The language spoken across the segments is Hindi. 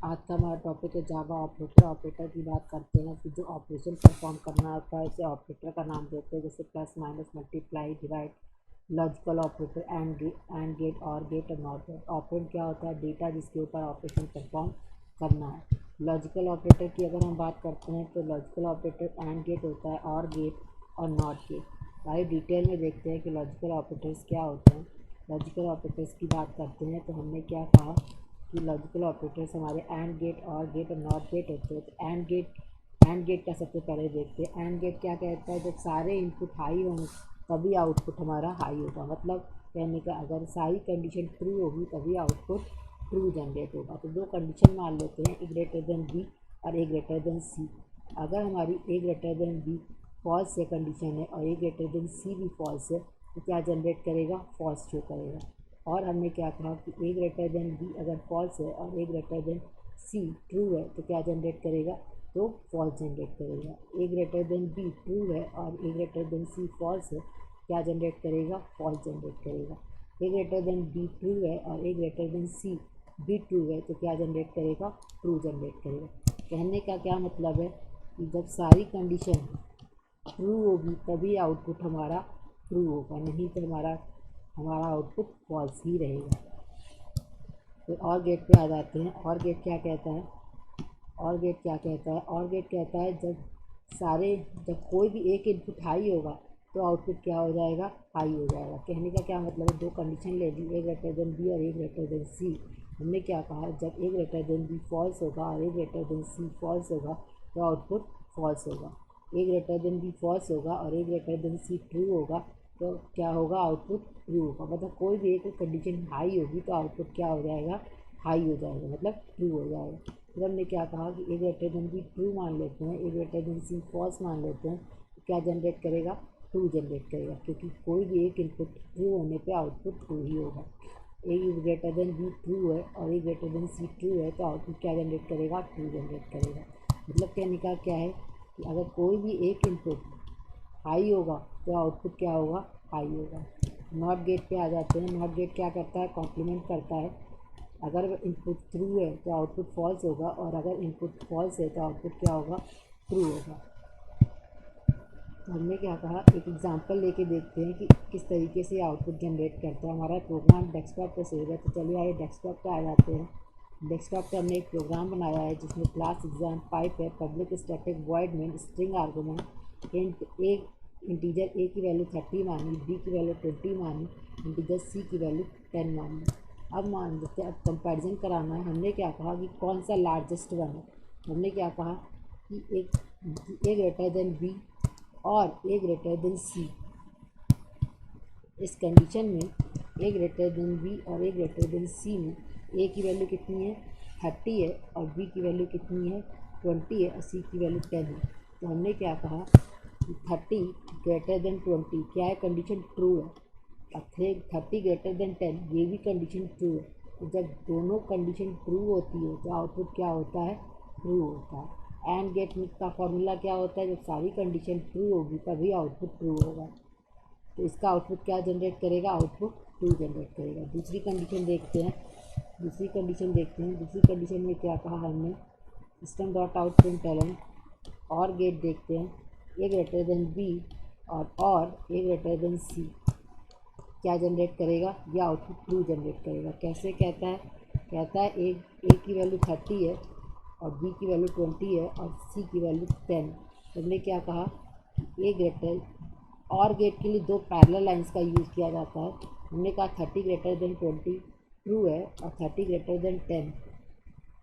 आज का हमारा टॉपिक है जावा ऑपरेटर। ऑपरेटर की बात करते हैं कि जो ऑपरेशन परफॉर्म करना होता है उसे ऑपरेटर का नाम देते हैं, जैसे plus minus multiply divide. Logical operator and gate or gate और नॉट गेट। ऑपरेंड क्या होता है? डेटा जिसके ऊपर ऑपरेशन परफॉर्म करना है। लॉजिकल ऑपरेटर की अगर हम बात करते हैं तो लॉजिकल ऑपरेटर एंड गेट होता है और गेट और नॉट गेट। आइए डिटेल में देखते हैं कि लॉजिकल ऑपरेटर्स क्या होते हैं। लॉजिकल ऑपरेटर्स की बात करते हैं तो हमने क्या कहा कि लॉजिकल ऑपरेटर्स हमारे एंड गेट और गेट और नॉट गेट होते हैं। तो एंड गेट का सबसे पहले देखते हैं। एंड गेट क्या कहता है? जब सारे इनपुट हाई होंगे तभी आउटपुट हमारा हाई होगा। मतलब कहने का अगर सारी कंडीशन ट्रू होगी तभी आउटपुट ट्रू जनरेट होगा। तो दो कंडीशन मान लेते हैं, ए ग्रेटर देन बी और ए ग्रेटर देन सी। अगर हमारी ए ग्रेटर देन बी फॉल्स है कंडीशन है और ए ग्रेटर देन सी भी फॉल्स है तो क्या जनरेट करेगा? फॉल्स शो करेगा। और हमने क्या कहा कि ए ग्रेटर देन बी अगर फॉल्स है और ए ग्रेटर देन सी ट्रू है तो क्या जनरेट करेगा? तो फॉल्स जनरेट करेगा। ए ग्रेटर देन बी ट्रू है और ए ग्रेटर देन सी फॉल्स है, क्या जनरेट करेगा? फॉल्स जनरेट करेगा। ए ग्रेटर देन बी ट्रू है और ए ग्रेटर देन सी भी ट्रू है तो क्या जनरेट करेगा? ट्रू जनरेट करेगा। कहने का क्या मतलब है कि जब सारी कंडीशन ट्रू होगी तभी आउटपुट हमारा ट्रू होगा, नहीं तो हमारा आउटपुट फॉल्स ही रहेगा। फिर और गेट पे आ जाते हैं। और गेट क्या कहता है? और गेट क्या कहता है? और गेट कहता है जब कोई भी एक इनपुट हाई होगा तो आउटपुट क्या हो जाएगा? हाई हो जाएगा। कहने का क्या मतलब है? दो कंडीशन ले ली, ए ग्रेटर देन बी और ए ग्रेटर देन सी। हमने क्या कहा? जब ए ग्रेटर देन बी फॉल्स होगा और ए ग्रेटर देन सी फॉल्स होगा तो आउटपुट फॉल्स होगा। ए ग्रेटर देन बी फॉल्स होगा और ए ग्रेटर देन सी ट्रू होगा तो क्या होगा? आउटपुट ट्रू होगा। मतलब कोई भी एक कंडीशन हाई होगी तो आउटपुट क्या हो जाएगा? हाई हो जाएगा, मतलब ट्रू हो जाएगा। फिर हमने क्या कहा कि ए ग्रेटर देन बी ट्रू मान लेते हैं, ए ग्रेटर देन सी फॉल्स मान लेते हैं तो क्या जनरेट करेगा? ट्रू जनरेट करेगा, क्योंकि कोई भी एक इनपुट ट्रू होने पे आउटपुट ट्रू ही होगा। ए ग्रेटर देन बी ट्रू है और ए ग्रेटर देन सी ट्रू है तो आउटपुट क्या जनरेट करेगा? ट्रू जनरेट करेगा। मतलब कहने का क्या है कि अगर कोई भी एक इनपुट हाई होगा तो आउटपुट क्या होगा? हाई होगा। नॉट गेट पे आ जाते हैं। नॉट गेट क्या करता है? कॉम्प्लीमेंट करता है। अगर इनपुट ट्रू है तो आउटपुट फॉल्स होगा और अगर इनपुट फॉल्स है तो आउटपुट क्या होगा? ट्रू होगा। तो हमने क्या कहा, एक एग्जांपल लेके देखते हैं कि किस तरीके से आउटपुट जनरेट करता है। हमारा प्रोग्राम डेस्कटॉप पे सेव है, तो चलिए आइए डेस्कटॉप पे आ जाते हैं। डेस्कटॉप पे हमने एक प्रोग्राम बनाया है जिसमें क्लास एग्जाम पाइप है, public static void main string argument int a integer a की वैल्यू 30 मानी, बी की वैल्यू 20 मानी, इंटीजर सी की वैल्यू 10 मानी। अब मान लेते हैं, अब कंपैरिजन कराना है। हमने क्या कहा कि कौन सा लार्जेस्ट वन है। हमने क्या कहा कि ए ग्रेटर देन बी और ए ग्रेटर देन सी। इस कंडीशन में ए ग्रेटर देन बी और ए ग्रेटर देन सी में ए की वैल्यू कितनी है? 30 है और बी की वैल्यू कितनी है? 20 है और सी की वैल्यू 10 है। तो हमने क्या कहा कि 30 ग्रेटर देन 20 क्या है? कंडीशन ट्रू है। और 30 ग्रेटर देन 10 ये भी कंडीशन ट्रू है। तो जब दोनों कंडीशन ट्रू होती है तो आउटपुट क्या होता है? ट्रू होता है। एंड गेट का फॉर्मूला क्या होता है? जब सारी कंडीशन ट्रू होगी तभी आउटपुट ट्रू होगा। तो इसका आउटपुट क्या जनरेट करेगा? आउटपुट ट्रू जनरेट करेगा। दूसरी कंडीशन देखते हैं। दूसरी कंडीशन में क्या कहा हमने? सिस्टम डॉट आउट प्रिंटलन और गेट देखते हैं। ए ग्रेटर देन बी और ए ग्रेटर देन सी क्या जनरेट करेगा? ये आउटपुट ट्रू जनरेट करेगा। कैसे कहता है? कहता है ए की वैल्यू 30 है और बी की वैल्यू 20 है और सी की वैल्यू 10। हमने क्या कहा कि ए ग्रेटर और गेट के लिए दो पैरेलल लाइंस का यूज़ किया जाता है। हमने कहा 30 ग्रेटर देन 20 ट्रू है और 30 ग्रेटर देन 10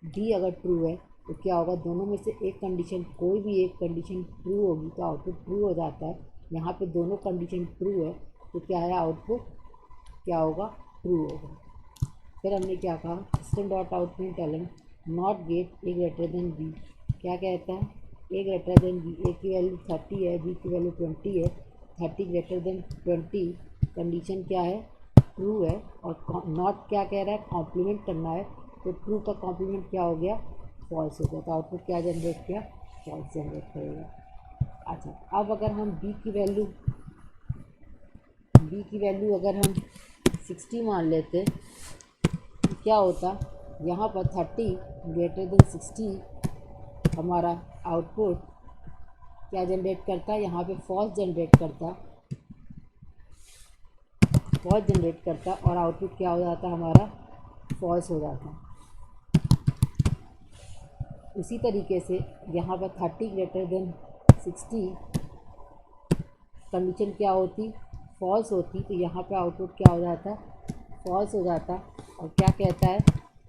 डी अगर ट्रू है तो क्या होगा? दोनों में से एक कंडीशन, कोई भी एक कंडीशन ट्रू होगी तो आउटपुट ट्रू हो जाता है। यहाँ पे दोनों कंडीशन ट्रू है तो क्या है? आउटपुट क्या होगा? ट्रू होगा। फिर हमने क्या कहा? System dot out println not gate A greater than B क्या कहता है? A greater than B, A की वैल्यू 30 है, बी की वैल्यू 20 है। 30 ग्रेटर देन 20 कंडीशन क्या है? ट्रू है और नॉट क्या कह रहा है? कॉम्प्लीमेंट करना है। तो ट्रू का कॉम्प्लीमेंट क्या हो गया? फॉल्स हो गया। तो आउटपुट क्या जनरेट किया? फॉल्स जनरेट करेगा। अच्छा, अब अगर हम बी की वैल्यू अगर हम 60 मान लेते तो क्या होता? यहाँ पर 30 ग्रेटर देन 60 हमारा आउटपुट क्या जनरेट करता है, यहाँ पे फॉल्स जनरेट करता और आउटपुट क्या हो जाता है हमारा, फॉल्स हो जाता। उसी तरीके से यहाँ पर 30 ग्रेटर देन 60 कंडीशन क्या होती, फॉल्स होती, तो यहाँ पे आउटपुट क्या हो जाता, फॉल्स हो जाता। और क्या कहता है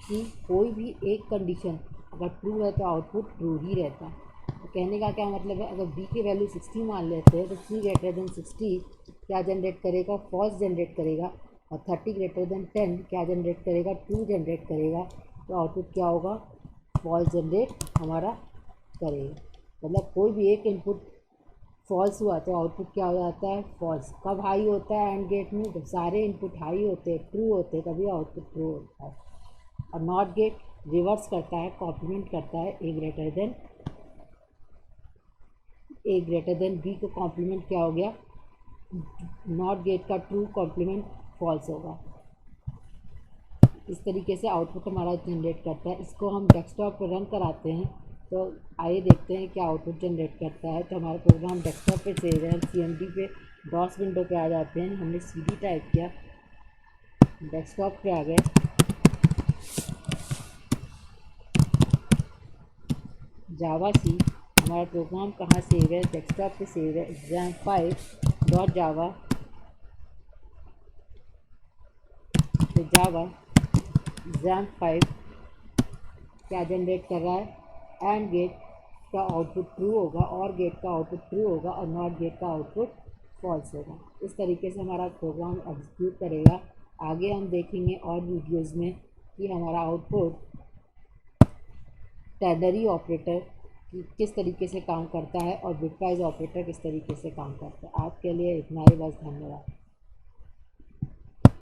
कि कोई भी एक कंडीशन अगर ट्रू है तो आउटपुट ट्रू ही रहता है। तो कहने का क्या मतलब है, अगर b की वैल्यू 60 मान लेते हैं तो 3 ग्रेटर देन 60 क्या जनरेट करेगा, फॉल्स जनरेट करेगा। और 30 ग्रेटर देन 10 क्या जनरेट करेगा, ट्रू जनरेट करेगा। तो आउटपुट क्या होगा, फॉल्स जनरेट हमारा करेगा। मतलब कोई भी एक इनपुट फॉल्स हुआ तो आउटपुट क्या हो जाता है, फॉल्स। कब हाई होता है एंड गेट में, जब सारे इनपुट हाई होते हैं, ट्रू होते हैं, तभी आउटपुट ट्रू होता है। और नॉट गेट रिवर्स करता है, कॉम्प्लीमेंट करता है ए ग्रेटर देन बी का कॉम्प्लीमेंट क्या हो गया, नॉट गेट का ट्रू कॉम्प्लीमेंट फॉल्स होगा। इस तरीके से आउटपुट हमारा जनरेट करता है। इसको हम डेस्कटॉप पर रन कराते हैं तो आइए देखते हैं क्या आउटपुट जनरेट करता है। तो हमारा प्रोग्राम डेस्कटॉप पे सेव है, CMD पे डॉस विंडो पे आ जाते हैं। हमने CD टाइप किया, डेस्कटॉप पे आ गए, जावा सी। हमारा प्रोग्राम कहाँ सेव है, डेस्कटॉप पे सेव है, exam5.java। तो जावा exam5 क्या जनरेट कर रहा है, एंड गेट का आउटपुट ट्रू होगा, और गेट का आउटपुट ट्रू होगा, और नॉट गेट का आउटपुट फॉल्स होगा। इस तरीके से हमारा प्रोग्राम एग्जीक्यूट करेगा। आगे हम देखेंगे और वीडियोज़ में कि हमारा आउटपुट टर्नरी ऑपरेटर किस तरीके से काम करता है और बिटवाइज ऑपरेटर किस तरीके से काम करता है। आज के लिए इतना ही, बस, धन्यवाद।